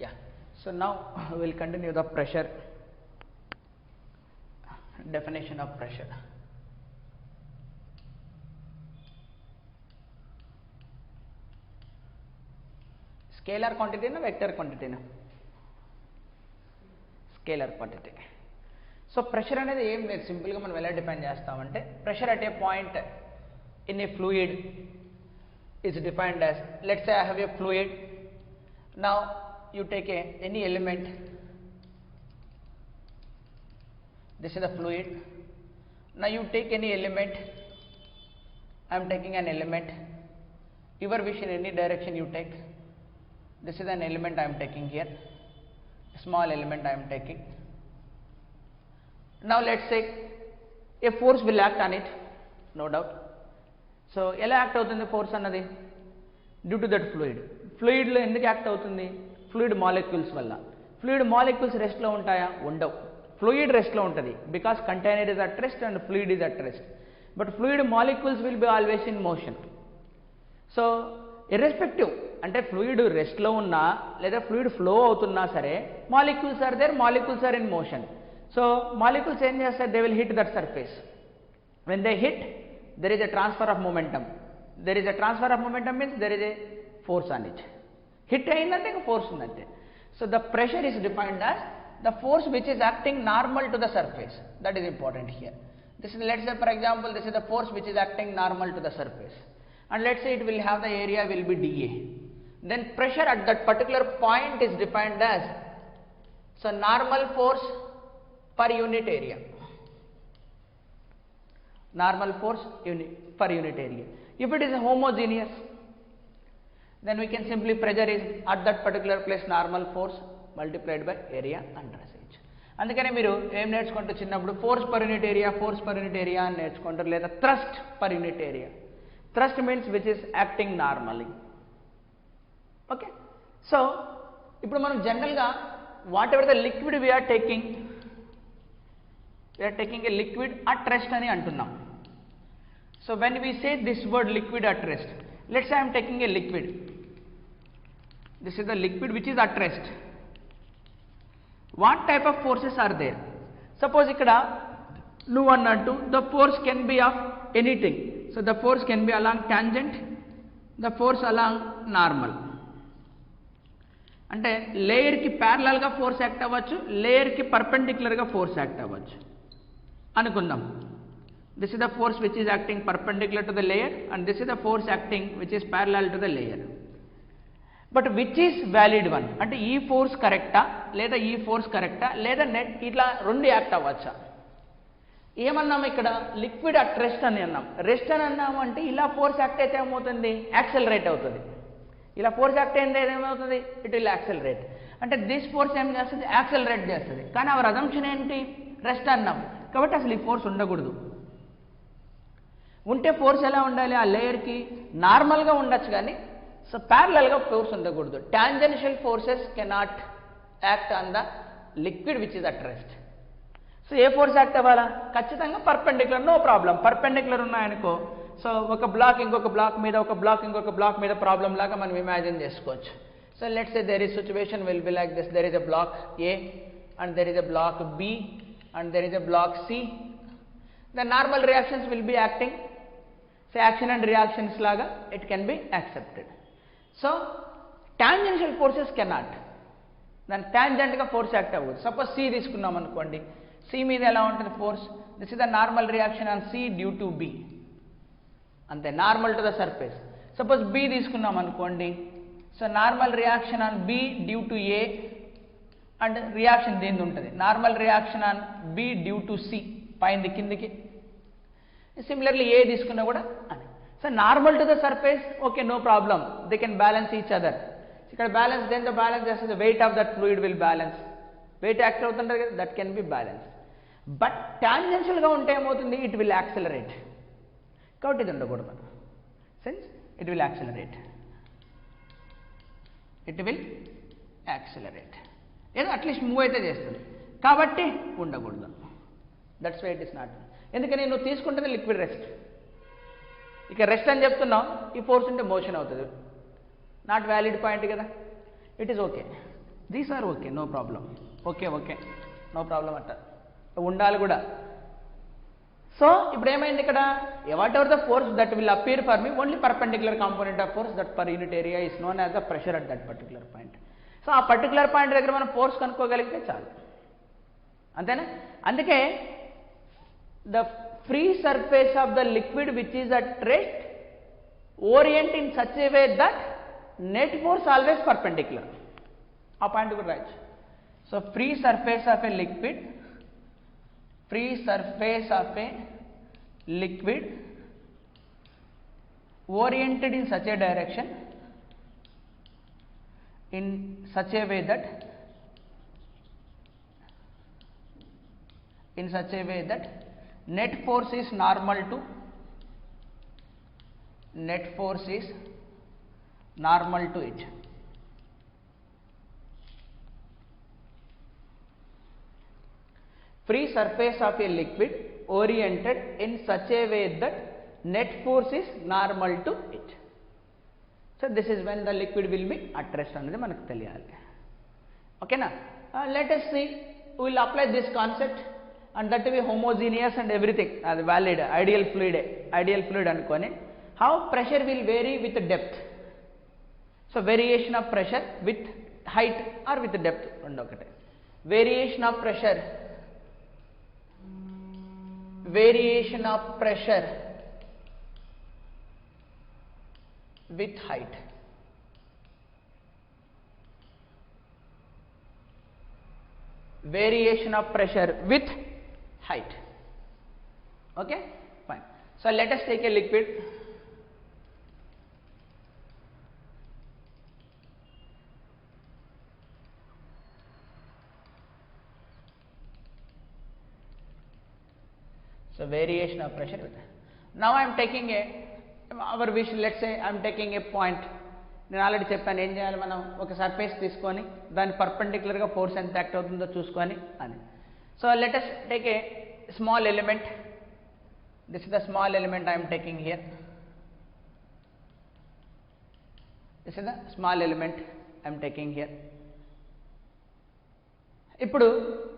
Yeah. So now we will continue the pressure, definition of pressure. Scalar quantity na vector quantity na? Scalar quantity. So pressure అనేది ఏం లేదు, simple గా మనం ఎలా define చేస్తామంటే pressure at a point in a fluid is defined as, let's say I have a fluid. Now you take any element, this is the fluid. Now you take any element, I am taking an element, your wish in any direction you take. This is an element I am taking here, a small element I am taking. Now let's say a force will act on it, no doubt. So ఎలా act అవుతుంది force అన్నది? Due to that fluid. ఫ్లూయిడ్లో ఎందుకు act అవుతుంది? Fluid molecules వల్ల. Fluid molecules రెస్ట్లో ఉంటాయా? ఉండవు. ఫ్లూయిడ్ రెస్ట్లో ఉంటుంది because container is at rest and fluid is at rest. But fluid molecules will be always in motion. So irrespective అంటే ఫ్లూయిడ్ రెస్ట్లో ఉన్నా లేదా ఫ్లూయిడ్ ఫ్లో అవుతున్నా సరే molecules are there, molecules are in motion. So molecules ఏం చేస్తారు? They will hit that surface. When they hit, there is a transfer of momentum. There is a transfer of momentum means there is a force on it. Hit అయిందంటే force ఉందంటే. So the pressure is defined as the force which is acting normal to the surface. That is important here. This is, let's say for example, this is the force which is acting normal to the surface, and let's say it will have the area will be dA. Then pressure at that particular point is defined as, so normal force per unit area. Normal force per unit area. If it is homogeneous, then we can simply pressure is at that particular place normal force multiplied by area under siege. అందుకనే మీరు ఏం నేర్చుకుంటూ చిన్నప్పుడు force per unit area, force per unit area అని నేర్చుకుంటారు, లేదా thrust per unit area. Thrust means which is acting normally. Okay, so ఇప్పుడు మనం జనరల్గా whatever the liquid we're taking a liquid at rest అని అంటున్నాం. So when we say this word liquid at rest, let's say I am taking a liquid. This is the liquid which is at rest. What type of forces are there? Suppose ఇక్కడ నువ్వు అన్నట్టు the force can be of anything. So the force can be along tangent, the force along normal. అంటే లేయర్కి ప్యారలల్గా force act అవ్వచ్చు, లేయర్కి పర్పెండిక్యులర్గా force act అవ్వచ్చు అనుకుందాం. This is the force which is acting perpendicular to the layer, and this is the force acting which is parallel to the layer. But which is valid one? అంటే ఈ force కరెక్టా లేదా ఈ force కరెక్టా లేదా net ఇట్లా రెండు act అవ్వచ్చా? ఏమన్నాం ఇక్కడ? లిక్విడ్ అట్ రెస్ట్ అని అన్నాం. రెస్ట్ అని అన్నాము అంటే ఇలా ఫోర్స్ యాక్ట్ అయితే ఏమవుతుంది? యాక్సెలరేట్ అవుతుంది. ఇలా ఫోర్స్ యాక్ట్ అయితే ఏమవుతుంది? It will accelerate. అంటే దిస్ ఫోర్స్ ఏం చేస్తుంది? యాక్సెలరేట్ చేస్తుంది. కానీ అవర్ అజంప్షన్ ఏంటి? రెస్ట్ అన్నాం కాబట్టి అసలు ఈ ఫోర్స్ ఉండకూడదు. ఉంటే ఫోర్స్ ఎలా ఉండాలి? ఆ లేయర్కి నార్మల్గా ఉండొచ్చు కానీ సో ప్యారలల్గా ఫోర్స్ ఉండకూడదు. Tangential forces cannot act on the liquid which is at rest. So ఏ ఫోర్స్ యాక్ట్ అవ్వాలా? ఖచ్చితంగా పర్పెండిక్యులర్, నో ప్రాబ్లం. పర్పెండిక్యులర్ ఉన్నాయనుకో, సో ఒక బ్లాక్ ఇంకొక బ్లాక్ మీద, ఒక బ్లాక్ ఇంకొక బ్లాక్ మీద ప్రాబ్లం లాగా మనం ఇమాజిన్ చేసుకోవచ్చు. So let's say there is situation will be like this. There is a block A and there is a block B and there is a block C. The normal reactions will be acting, say action and reactions laga, it can be accepted. So tangential forces cannot. Then tangent ga force act avvadu. Suppose C తీసుకున్నాం అనుకోండి, C మీద ఎలా ఉంటుంది force? This is the normal reaction on C due to B. అంతే, normal to the surface. Suppose B తీసుకున్నాం అనుకోండి, so normal reaction on B due to A and reaction దేని ఉంటుంది? Normal reaction on B due to C, పైంది కిందికి. Similarly A తీసుకున్నా కూడా అని. So normal to the surface, okay, no problem, they can balance each other. ఇక్కడ balance దేంతో balance చేస్తుంది? Weight of that fluid will balance. Weight act అవుతుంటుంది కదా, that can be balance. But టాంజెన్షియల్గా ఉంటే ఏమవుతుంది? It will accelerate. కాబట్టి ఇది ఉండకూడదు. Sense it will accelerate, it will accelerate, ఏదో అట్లీస్ట్ మూవ్ అయితే చేస్తుంది. కాబట్టి ఉండకూడదు. That's why it is not. ఎందుకని? నువ్వు తీసుకుంటుంది లిక్విడ్ రెస్ట్. ఇక రెస్ట్ అని చెప్తున్నావు, ఈ ఫోర్స్ ఉంటే మోషన్ అవుతుంది. నాట్ వ్యాలిడ్ పాయింట్ కదా. It is okay. These are okay, no problem. Okay no problem అట్ట ఉండాలి కూడా. సో ఇప్పుడు ఏమైంది ఇక్కడ, whatever the force that will appear for me, only perpendicular component of force that per unit area is known as the pressure at that particular point. So ఆ particular point దగ్గర మనం force కనుక్కోగలిగితే చాలు, అంతేనా. అందుకే the free surface of the liquid which is at rest orient in such a way that net force always perpendicular. ఆ point కూడా రాయొచ్చు. So free surface of A liquid, free surface of a liquid oriented in such a direction, in such a way that net force is normal to it. Free surface of a liquid oriented in such a way that net force is normal to it. So this is when the liquid will be at rest అనేది మనకు తెలియాలి. ఓకేనా. Let us see, we will apply this concept and that will be homogeneous and everything, అది valid, ideal fluid అనుకొని, how pressure will vary with depth. So variation of pressure with height or with depth రెండు ఒకటే. Variation of pressure with height. Variation of pressure with height. Okay, fine. So let us take a liquid. So variation of pressure with that. Now I am taking our wish, let's say I am taking a point. నేను already చెప్పాను ఏం చేయాలి, మనం ఒక surface తీసుకొని దాని పర్పెండిక్యులర్గా force ఎంత act అవుతుందో చూసుకొని అని. So let us take a small element. This is the small element I am taking here. This is the small element I am taking here. ఇప్పుడు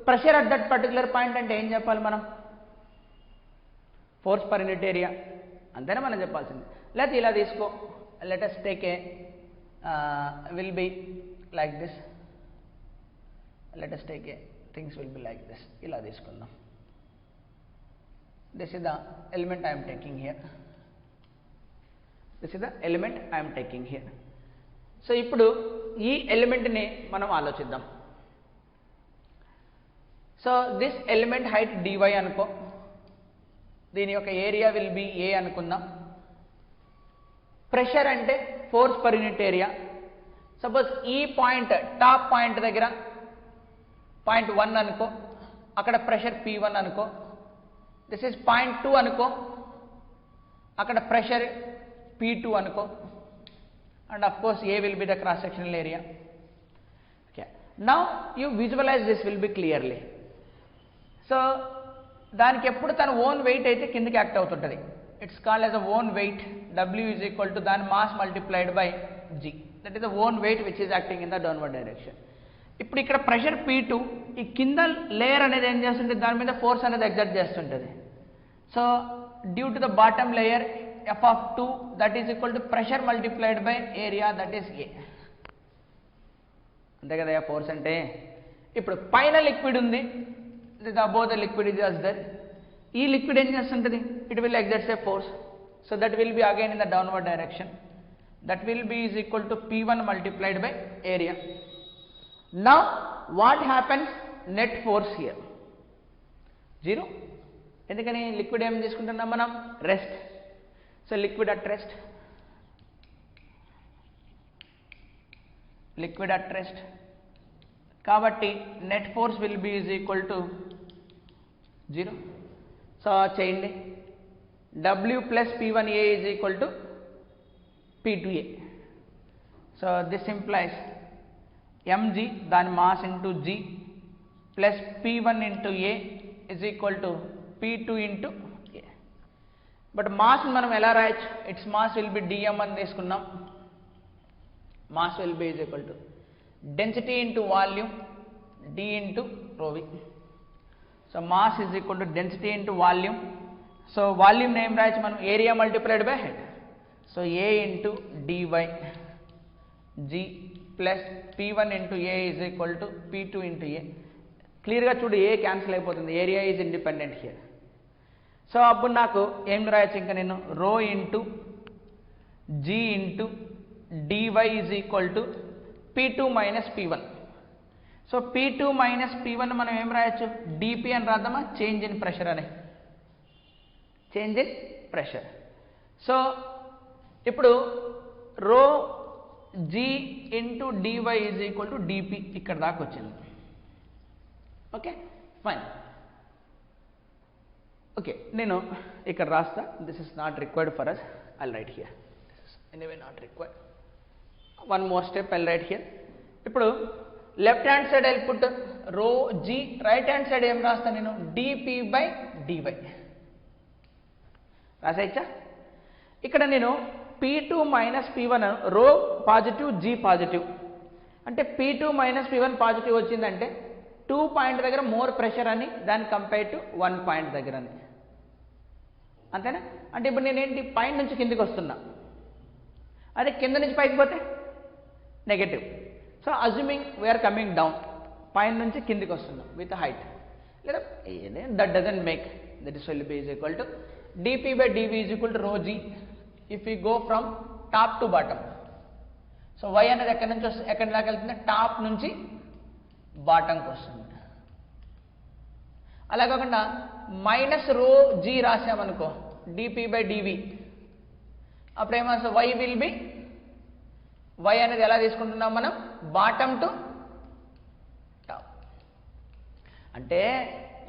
pressure at that particular point అంటే ఏం చెప్పాలి మనం, force per unit area అంతేనా మనం చెప్పాల్సింది. లేకపోతే ఇలా తీసుకో, let us take a will be like this, let us take a things will be like this, ఇలా తీసుకుందాం. This is the element I am taking here. So ఇప్పుడు ఈ ఎలిమెంట్ని మనం ఆలోచిద్దాం. So this element height dy అనుకో, దీని యొక్క area will be ఏ అనుకుందాం. ప్రెషర్ అంటే force per unit area. Suppose ఈ పాయింట్ టాప్ పాయింట్ దగ్గర పాయింట్ 1 అనుకో, అక్కడ ప్రెషర్ P1 అనుకో. దిస్ ఈజ్ పాయింట్ 2 అనుకో, అక్కడ ప్రెషర్ P2 అనుకో. And of course A will be the cross sectional area. Okay, now you visualize this will be clearly. So దానికి ఎప్పుడు తన ఓన్ వెయిట్ అయితే కిందకి యాక్ట్ అవుతుంటుంది. It's called as a own weight. W is equal to దాని mass multiplied by G. That is the own weight which is acting in the downward direction. ఇప్పుడు ఇక్కడ pressure P2, ఈ కింద layer అనేది ఏం చేస్తుంటుంది, దాని మీద ఫోర్స్ అనేది ఎగ్జర్ట్ చేస్తుంటుంది. So due to the bottom layer F(2) that is equal to pressure multiplied by area that is A. అంతే కదా ఫోర్స్ అంటే. ఇప్పుడు పైన లిక్విడ్ ఉంది, above the liquid is just there. ఈ లిక్విడ్ ఏం చేస్తుంటుంది, it will exert a force. So that will be again in the downward direction. That will be is equal to P1 multiplied by area. Now what happens, net force here 0. ఎందుకని liquid ఏం తీసుకుంటున్నాం మనం, rest. So liquid at rest కాబట్టి net force will be is equal to 0. So చేయండి, W plus P1A is equal to P2A. So this implies mg దాని mass into G plus P1 into A is equal to P2 into A. But mass మనం ఎలా రాయొచ్చు, its mass will be dm అని తీసుకున్నాం. Mass will be is equal to density into volume d into rho v. So mass is equal to density into volume. So volume ఏం రాయొచ్చు మనం, area multiplied by head. So a into dy g plus p1 into a is equal to p2 into a. క్లియర్గా చూడు, ఏ cancel అయిపోతుంది, area is independent here. So అప్పుడు నాకు ఏం రాయొచ్చు ఇంకా నేను, rho into g into dy is equal to p2 minus p1. So p2 minus p1 మనం ఏం రాయొచ్చు, dp అని రాద్దామా, చేంజ్ ఇన్ ప్రెషర్ అని, చేంజ్ ఇన్ ప్రెషర్. సో ఇప్పుడు రో g into dy is equal to dp ఇక్కడ దాకా వచ్చింది. Okay fine. ఓకే నేను ఇక్కడ రాస్తా, this is not required for us, I'll write here, anyway not required. One more step I'll write here. ఇప్పుడు left hand side I'll put rho g, right hand side ఏం రాస్తా నేను, dp by dy రాసేయచ్చా. ఇక్కడ నేను p2 minus p1, రో positive g positive, అంటే p2 minus p1 positive వచ్చిందంటే 2 point దగ్గర మోర్ ప్రెషర్ అని, దాని కంపేర్ టు 1 పాయింట్ దగ్గర అని, అంతేనా. అంటే ఇప్పుడు నేనేంటి, పైన నుంచి కిందికి వస్తున్నా, అదే కింద నుంచి పైకి పోతే negative. So assuming we're coming down, పైన నుంచి కిందికి వస్తున్నాం విత్ హైట్, లేదా that doesn't make, that is will be is equal to dp by dv is equal to rho g if you go from top to bottom. So y అనేది ఎక్కడి నుంచి వస్తుంది, ఎక్కడి దాకా వెళ్తుంది, టాప్ నుంచి బాటంకి వస్తుంది. అలా కాకుండా మైనస్ రో g రాసామనుకో, dp బై dv, అప్పుడు ఏమవుతుంది, y విల్ బి, y అనేది ఎలా తీసుకుంటున్నాం మనం, బాటమ్ టు టాప్. అంటే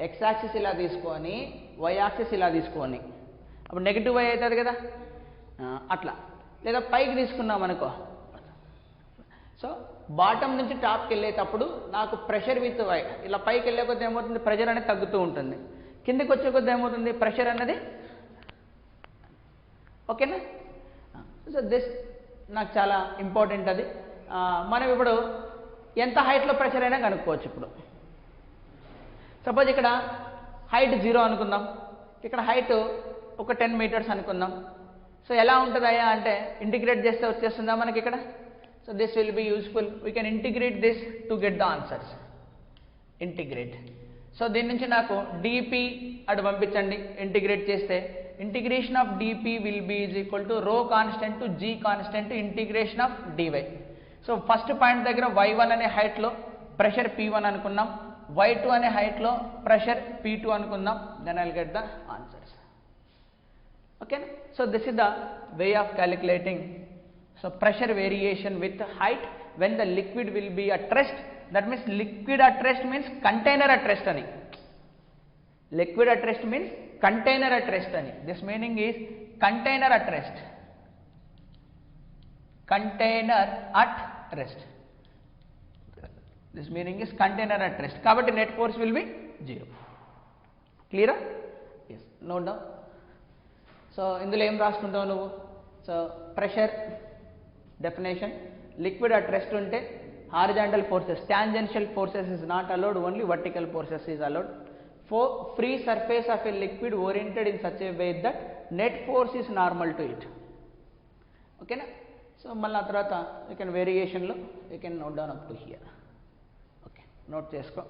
x యాక్సిస్ ఇలా తీసుకొని y యాక్సిస్ ఇలా తీసుకొని, అప్పుడు నెగిటివ్ y అవుతుంది కదా, అట్లా. లేదా పైకి తీసుకున్నాం అనుకో, సో బాటమ్ నుంచి టాప్కి వెళ్ళేటప్పుడు నాకు ప్రెషర్ విత్ y, ఇలా పైకి వెళ్ళే కొద్ది ఏమవుతుంది, ప్రెషర్ అనేది తగ్గుతూ ఉంటుంది, కిందికి వచ్చే కొద్ది ఏమవుతుంది, ప్రెషర్ అన్నది. ఓకేనా. సో దిస్ నాకు చాలా ఇంపార్టెంట్ అది. మనం ఇప్పుడు ఎంత హైట్లో ప్రెషర్ అయినా కనుక్కోవచ్చు. ఇప్పుడు సపోజ్ ఇక్కడ హైట్ 0 అనుకుందాం, ఇక్కడ హైట్ ఒక 10 మీటర్స్ అనుకుందాం. సో ఎలా ఉంటుందయ్యా అంటే, ఇంటిగ్రేట్ చేస్తే వచ్చేస్తుందా మనకి ఇక్కడ. So this will be useful, we can integrate this to get the answers. Integrate. So దీని నుంచి నాకు dp అటు పంపించండి, ఇంటిగ్రేట్ చేస్తే integration of dp will be is equal to rho constant to g constant integration of dy. So first point దగ్గర y1 అనే హైట్లో pressure p1 అనుకున్నాం, y2 అనే హైట్లో ప్రెషర్ p2 అనుకుందాం, then I'll get the answers. ఓకేనా. So this is the way of calculating so pressure variation with height when the liquid will be at rest. That means liquid at rest means container at rest ani. Liquid at rest means container at rest ani. This meaning is container at rest. Container at rest. This meaning is container at rest. Kabatti net force will be 0. Clear? Yes. Note down. So indulo em raskuntavu nuvu. So pressure definition, liquid at rest unte horizontal forces, tangential forces is not allowed, only vertical forces is allowed. For free surface of a liquid oriented in such a way that net force is normal to it. Okay na. So malla tarvata you can variation lo you can note down up to here. Okay, note chesko.